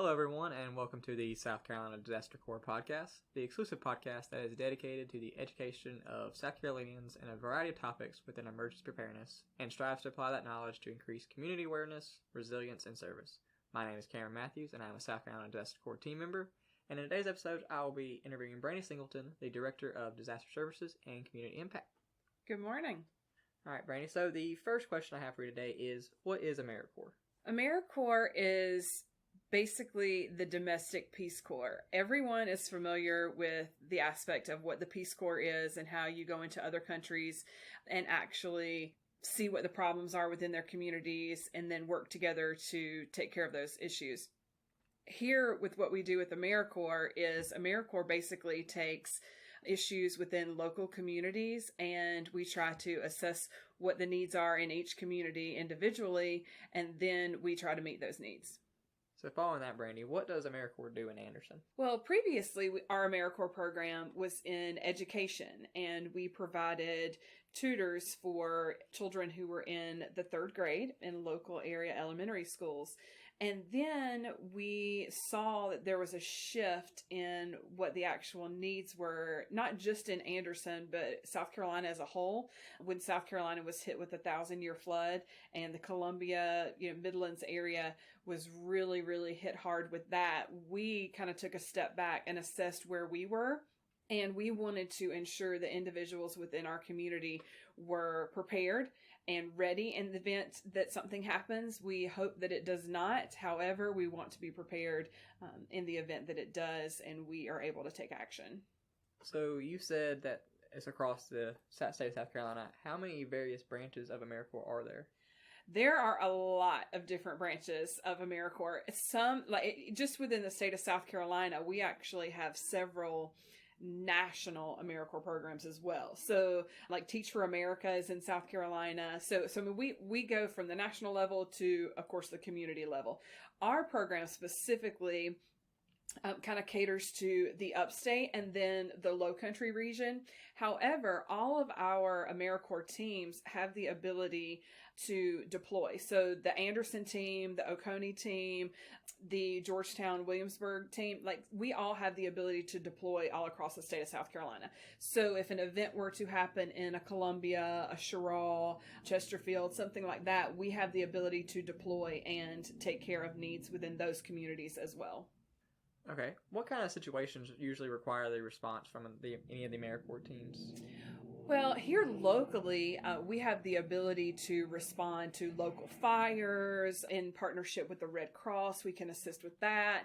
Hello, everyone, and welcome to the South Carolina Disaster Corps podcast, the exclusive podcast that is dedicated to the education of South Carolinians in a variety of topics within emergency preparedness and strives to apply that knowledge to increase community awareness, resilience, and service. My name is Cameron Matthews, and I am a South Carolina Disaster Corps team member. And in today's episode, I will be interviewing Brandy Singleton, the Director of Disaster Services and Community Impact. Good morning. All right, Brandy, so the first question I have for you today is, what is AmeriCorps? AmeriCorps is basically the domestic Peace Corps. Everyone is familiar with the aspect of what the Peace Corps is and how you go into other countries and actually see what the problems are within their communities and then work together to take care of those issues. Here, with what we do with AmeriCorps is AmeriCorps basically takes issues within local communities and we try to assess what the needs are in each community individually, and then we try to meet those needs. So following that, Brandy, what does AmeriCorps do in Anderson? Well, previously, our AmeriCorps program was in education, and we provided tutors for children who were in the third grade in local area elementary schools. And then we saw that there was a shift in what the actual needs were, not just in Anderson, but South Carolina as a whole. When South Carolina was hit with the 1,000-year flood and the Columbia, Midlands area was really hit hard with that, we kind of took a step back and assessed where we were. And we wanted to ensure that individuals within our community were prepared and ready in the event that something happens. We hope that it does not. However, we want to be prepared in the event that it does, and we are able to take action. So you said that it's across the state of South Carolina. How many various branches of AmeriCorps are there? There are a lot of different branches of AmeriCorps. Some, just within the state of South Carolina, we actually have several national AmeriCorps programs as well. So like Teach for America is in South Carolina. So I mean, we go from the national level to, of course, the community level. Our program specifically kind of caters to the upstate and then the low country region. However, all of our AmeriCorps teams have the ability to deploy. So the Anderson team, the Oconee team, the Georgetown, Williamsburg team, we all have the ability to deploy all across the state of South Carolina. So if an event were to happen in a Columbia, a Sherrall, Chesterfield, something like that, we have the ability to deploy and take care of needs within those communities as well. Okay. What kind of situations usually require the response from any of the AmeriCorps teams? Well, here locally, we have the ability to respond to local fires in partnership with the Red Cross. We can assist with that.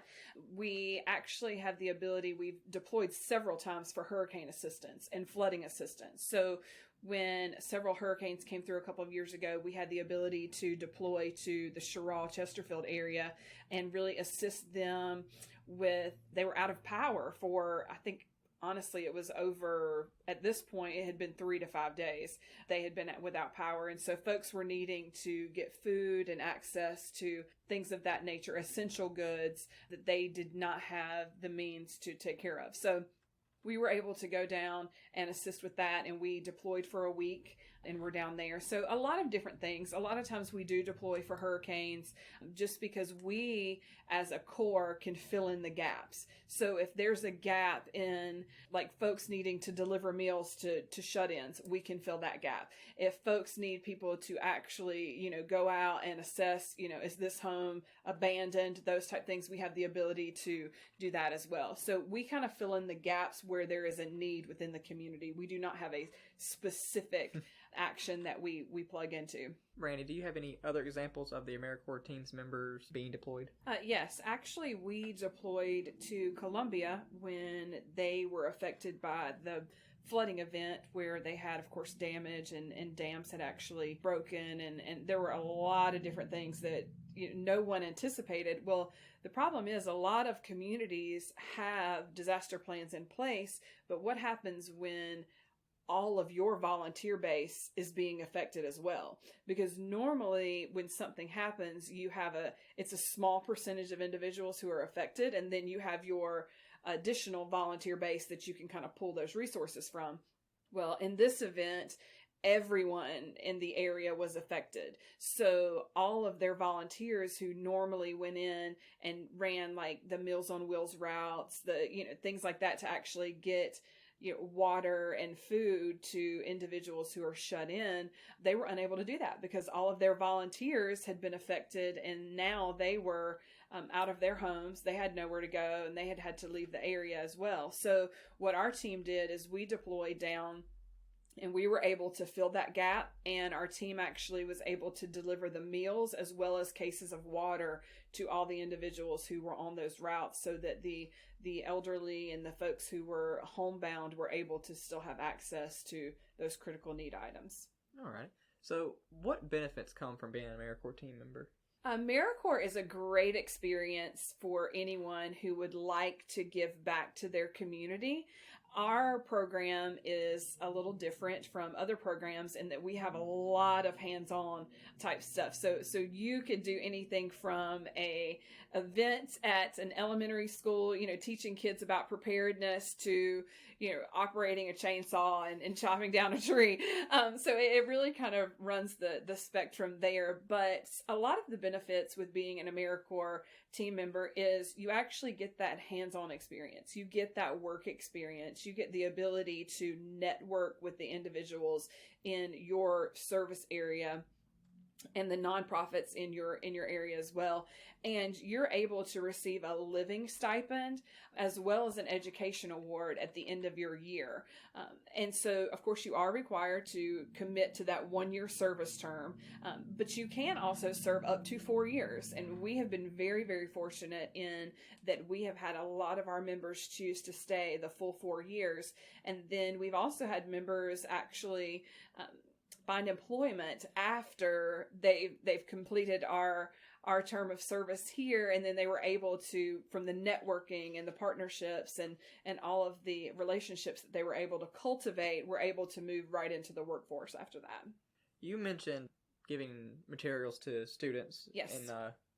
We actually have the ability, we've deployed several times for hurricane assistance and flooding assistance. So when several hurricanes came through a couple of years ago, we had the ability to deploy to the Sherrall, Chesterfield area and really assist them they were out of power for, I think, honestly, it was over, at this point, it had been 3 to 5 days. They had been without power. And so folks were needing to get food and access to things of that nature, essential goods that they did not have the means to take care of. So we were able to go down and assist with that, and we deployed for a week, and we're down there. So a lot of different things. A lot of times we do deploy for hurricanes just because we, as a corps, can fill in the gaps. So if there's a gap in, folks needing to deliver meals to shut-ins, we can fill that gap. If folks need people to actually, go out and assess, is this home abandoned, those type things, we have the ability to do that as well. So we kind of fill in the gaps where there is a need within the community. We do not have a specific action that we plug into. Randy, do you have any other examples of the AmeriCorps team's members being deployed? Yes, actually we deployed to Columbia when they were affected by the flooding event where they had, of course, damage and dams had actually broken and there were a lot of different things that no one anticipated. Well, the problem is a lot of communities have disaster plans in place, but what happens when all of your volunteer base is being affected as well? Because normally when something happens, it's a small percentage of individuals who are affected, and then you have your additional volunteer base that you can kind of pull those resources from. Well, in this event, everyone in the area was affected. So all of their volunteers who normally went in and ran like the Meals on Wheels routes, things like that to actually get water and food to individuals who are shut in, they were unable to do that because all of their volunteers had been affected, and now they were out of their homes. They had nowhere to go, and they had to leave the area as well. So what our team did is we deployed down, and we were able to fill that gap, and our team actually was able to deliver the meals as well as cases of water to all the individuals who were on those routes, so that the elderly and the folks who were homebound were able to still have access to those critical need items. All right. So what benefits come from being an AmeriCorps team member? AmeriCorps is a great experience for anyone who would like to give back to their community. Our program is a little different from other programs in that we have a lot of hands-on type stuff. So you could do anything from a event at an elementary school, teaching kids about preparedness, to, operating a chainsaw and chopping down a tree. So it really kind of runs the spectrum there. But a lot of the benefits with being an AmeriCorps team member is you actually get that hands-on experience. You get that work experience. You get the ability to network with the individuals in your service area and the nonprofits in your area as well. And you're able to receive a living stipend as well as an education award at the end of your year. And so, of course, you are required to commit to that 1-year service term, but you can also serve up to 4 years. And we have been very, very fortunate in that we have had a lot of our members choose to stay the full 4 years. And then we've also had members actually find employment after they've completed our term of service here, and then they were able to, from the networking and the partnerships and all of the relationships that they were able to cultivate, were able to move right into the workforce after that. You mentioned giving materials to students in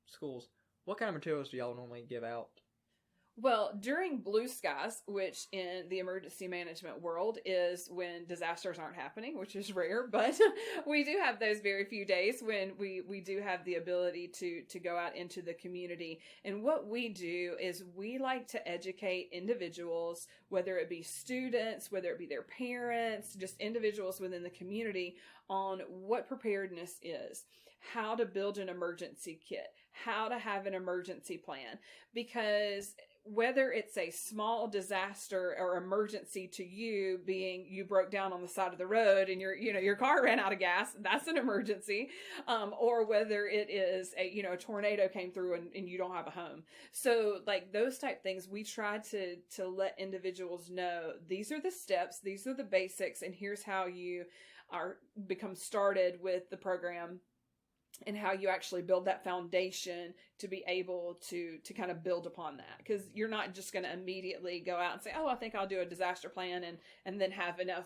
schools. What kind of materials do y'all normally give out? Well, during blue skies, which in the emergency management world is when disasters aren't happening, which is rare, but we do have those very few days when we do have the ability to go out into the community. And what we do is we like to educate individuals, whether it be students, whether it be their parents, just individuals within the community, on what preparedness is, how to build an emergency kit, how to have an emergency plan. Because whether it's a small disaster or emergency to you, being you broke down on the side of the road and your car ran out of gas, that's an emergency. Or whether it is a tornado came through and you don't have a home. So like those type things, we try to let individuals know these are the steps, these are the basics, and here's how you become started with the program, and how you actually build that foundation to be able to kind of build upon that. Because you're not just going to immediately go out and say, oh, I think I'll do a disaster plan and then have enough,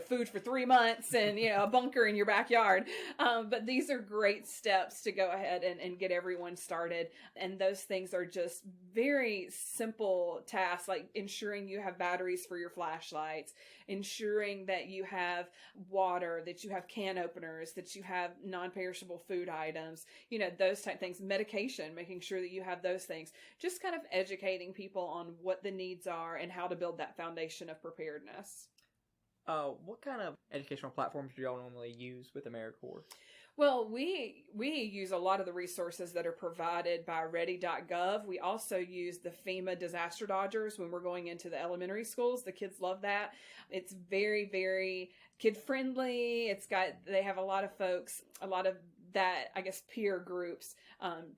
food for 3 months and, a bunker in your backyard. But these are great steps to go ahead and get everyone started. And those things are just very simple tasks, like ensuring you have batteries for your flashlights, ensuring that you have water, that you have can openers, that you have non-perishable food items, those type things, medication, making sure that you have those things, just kind of educating people on what the needs are and how to build that foundation of preparedness. What kind of educational platforms do y'all normally use with AmeriCorps? Well, we use a lot of the resources that are provided by ready.gov. We also use the FEMA disaster dodgers when we're going into the elementary schools. The kids love that. It's very, very kid friendly. They have a lot of folks, a lot of that, I guess, peer groups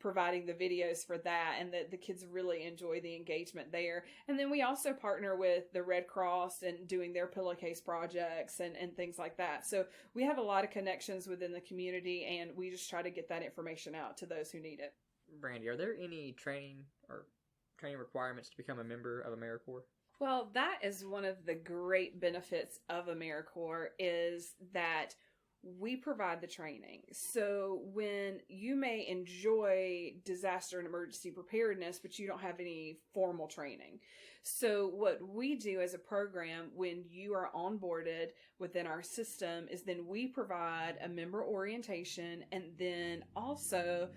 providing the videos for that, and the kids really enjoy the engagement there. And then we also partner with the Red Cross and doing their pillowcase projects and things like that. So we have a lot of connections within the community, and we just try to get that information out to those who need it. Brandy, are there any training requirements to become a member of AmeriCorps? Well, that is one of the great benefits of AmeriCorps, is that we provide the training. So when you may enjoy disaster and emergency preparedness, but you don't have any formal training. So what we do as a program when you are onboarded within our system is then we provide a member orientation and then also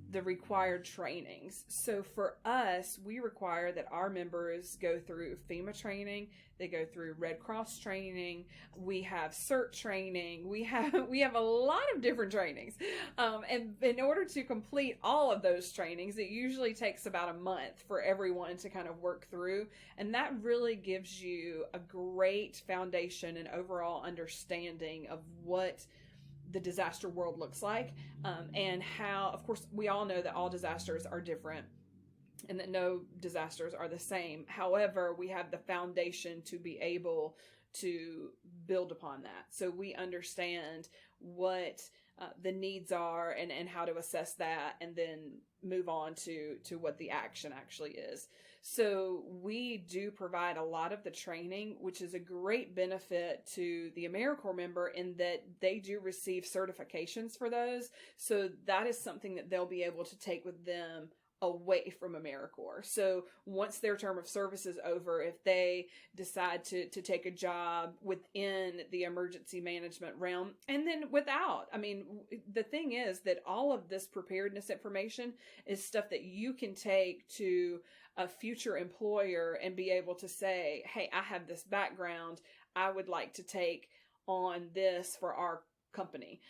the required trainings. So for us, we require that our members go through FEMA training, they go through Red Cross training, we have CERT training, we have a lot of different trainings. And in order to complete all of those trainings, it usually takes about a month for everyone to kind of work through. And that really gives you a great foundation and overall understanding of what the disaster world looks like, and how, of course, we all know that all disasters are different and that no disasters are the same. However, we have the foundation to be able to build upon that. So we understand what the needs are and how to assess that and then move on to what the action actually is. So we do provide a lot of the training, which is a great benefit to the AmeriCorps member in that they do receive certifications for those. So that is something that they'll be able to take with them away from AmeriCorps. So once their term of service is over, if they decide to take a job within the emergency management realm, and then the thing is that all of this preparedness information is stuff that you can take to a future employer and be able to say, hey, I have this background, I would like to take on this for our company,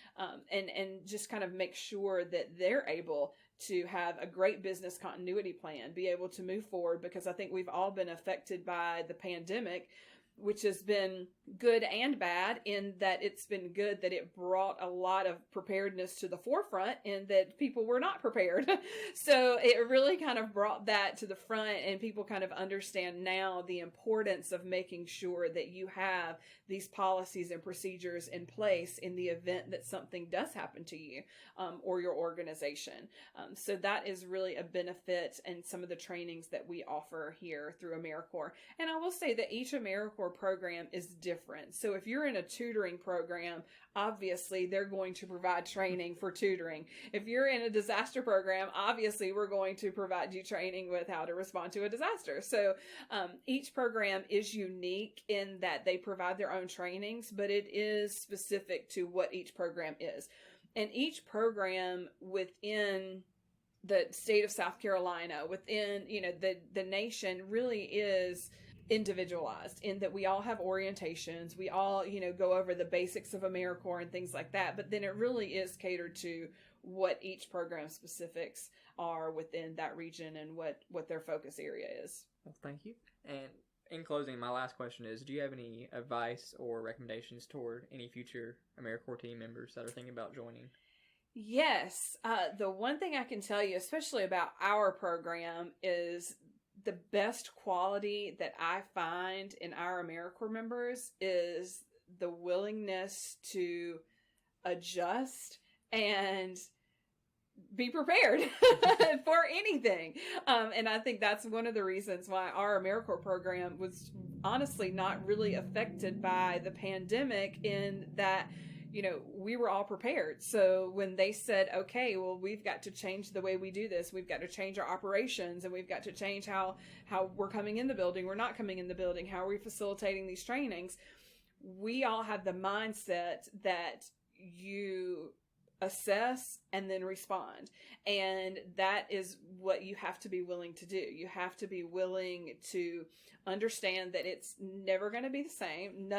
and just kind of make sure that they're able to have a great business continuity plan, be able to move forward, because I think we've all been affected by the pandemic, which has been good and bad in that it's been good that it brought a lot of preparedness to the forefront and that people were not prepared. So it really kind of brought that to the front, and people kind of understand now the importance of making sure that you have these policies and procedures in place in the event that something does happen to you or your organization. So that is really a benefit in some of the trainings that we offer here through AmeriCorps. And I will say that each AmeriCorps program is different. So if you're in a tutoring program, obviously they're going to provide training for tutoring. If you're in a disaster program, obviously we're going to provide you training with how to respond to a disaster. So each program is unique in that they provide their own trainings, but it is specific to what each program is. And each program within the state of South Carolina, within, the nation really is individualized in that we all have orientations. We all, go over the basics of AmeriCorps and things like that. But then it really is catered to what each program specifics are within that region and what their focus area is. Well, thank you. And in closing, my last question is, do you have any advice or recommendations toward any future AmeriCorps team members that are thinking about joining? Yes. The one thing I can tell you, especially about our program, is the best quality that I find in our AmeriCorps members is the willingness to adjust and be prepared for anything. And I think that's one of the reasons why our AmeriCorps program was honestly not really affected by the pandemic, in that we were all prepared. So when they said, okay, well, we've got to change the way we do this, we've got to change our operations, and we've got to change how we're coming in the building, we're not coming in the building, how are we facilitating these trainings, we all have the mindset that you assess and then respond. And that is what you have to be willing to do. You have to be willing to understand that it's never going to be the same.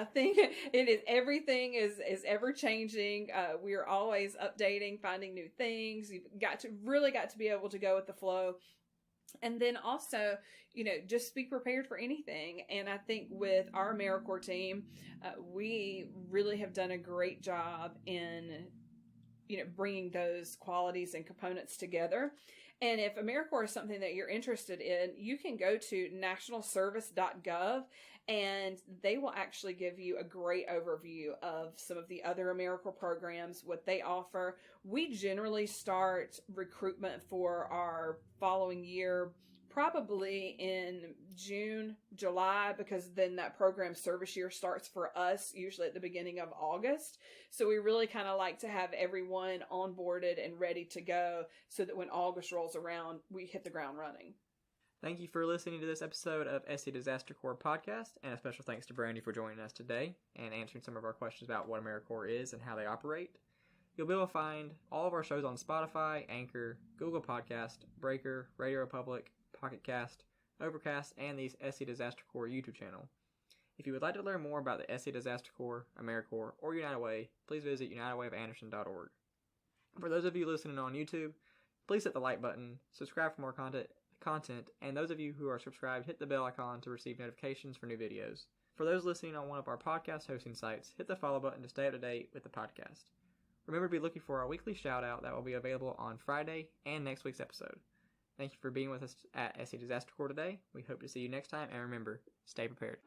Everything is ever changing. We are always updating, finding new things. You've got to be able to go with the flow. And then also, just be prepared for anything. And I think with our AmeriCorps team, we really have done a great job in bringing those qualities and components together. And if AmeriCorps is something that you're interested in, you can go to nationalservice.gov, and they will actually give you a great overview of some of the other AmeriCorps programs, what they offer. We generally start recruitment for our following year probably in June, July, because then that program service year starts for us usually at the beginning of August. So we really kind of like to have everyone onboarded and ready to go so that when August rolls around, we hit the ground running. Thank you for listening to this episode of SC Disaster Corps podcast, and a special thanks to Brandy for joining us today and answering some of our questions about what AmeriCorps is and how they operate. You'll be able to find all of our shows on Spotify, Anchor, Google Podcast, Breaker, Radio Republic, Pocket Cast, Overcast, and the SC Disaster Corps YouTube channel. If you would like to learn more about the SC Disaster Corps, AmeriCorps, or United Way, please visit unitedwayofanderson.org. For those of you listening on YouTube, please hit the like button, subscribe for more content, and those of you who are subscribed, hit the bell icon to receive notifications for new videos. For those listening on one of our podcast hosting sites, hit the follow button to stay up to date with the podcast. Remember to be looking for our weekly shout out that will be available on Friday and next week's episode. Thank you for being with us at SC Disaster Corps today. We hope to see you next time, and remember, stay prepared.